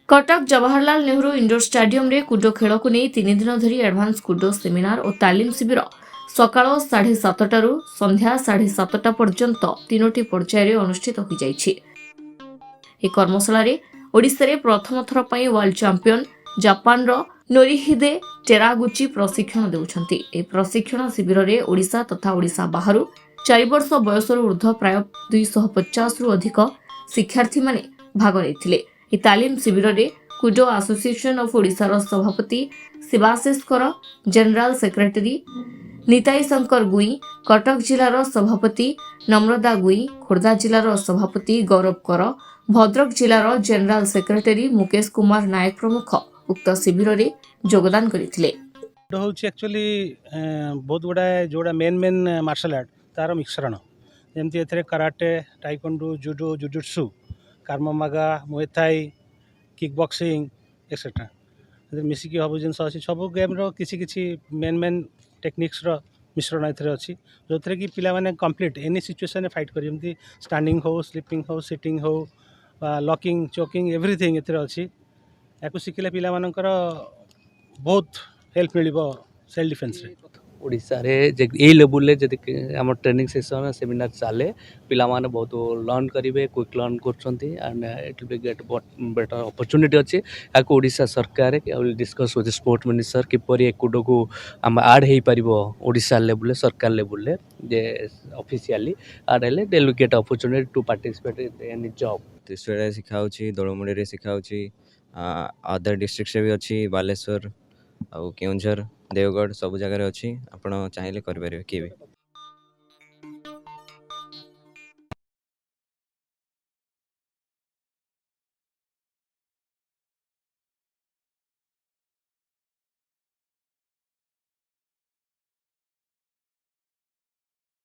Cuttack Jawaharlal Nehru indoor stadium रे kudo खेल को नहीं 3 दिन धरी एडवांस कुडो सेमिनार और तालीम शिविर सकाळ 7:30 संध्या 7:30 पर्यंत 3टी पर्यायर अनुष्ठित हो जाइछि। ए कर्मशाला रे ओडिसा रे प्रथम थर पई वर्ल्ड चैंपियन जापान रो नोरिहिदे टेरागुची प्रशिक्षण देउछंती। ए प्रशिक्षण शिविर रे ओडिसा तथा ओडिसा बाहरु 4 वर्ष बयसर ऊर्ध्व प्राय 250 रु अधिक शिक्षार्थी माने भाग लेथिले। ए तालीम शिविर रे कुडो एसोसिएशन ऑफ ओडिसा सभापति शिवाशिष कर, जनरल सेक्रेटरी निताई शंकर गुई, कटक जिलार सभापति नम्रता गुई, खोर्धा जिलार सभापति गौरव कर, भद्रक जिलार जनरल सेक्रेटरी मुकेश कुमार नायक प्रमुख उक्त शिविर रे योगदान करथिले। एक्चुअली बहुत गुड़ाए जोड़ा मेन मार्शल आर्ट तार मिश्रण जमती एथरे कराटे, टाइकोंडो, जुडो, jujutsu, कार्ममागा, Muay Thai, kick boxing etcetera मिसिकी हबु जिनस अछि। सब गेम रो किसी किसी मेन टेक्निक्स रो मिश्रण एथरे अछि जो थरे कि पिला माने कंप्लीट एनी सिचुएशन रे फाइट करी जमती स्टैंडिंग हो, स्लीपिंग हो, सिटिंग हो, लॉकिंग, चोकिंग एवरीथिंग एथरे अछि। याकु सिखिले पिला मानकर बहुत हेल्प मिलिबो सेल्फ डिफेंस रे। ओडिशा रे ए लेवल जदि आम ट्रेनिंग सेक्शन सेमिनार चले पिला माने बहुत लर्न करेंगे, क्विक लर्न करछंती and it will be get better opportunity अछि। याकु ओडिशा सरकार will discuss with sport minister किपरि एकुडो को आम ऐड हेई परिबो ओडिशा लेवल सरकार लेवल जे ऑफिशियली ऐड हेले they will get opportunity to participate in any job. Thrissur सिखाउछि, दोलमुड़ी रे सिखाउछि, अदर डिस्ट्रिक्ट से भी अछि, बालेश्वर आउ केउंझर, देवगढ़ सब जगह रे अछि। आपण चाहिले कर परिबे कि भी।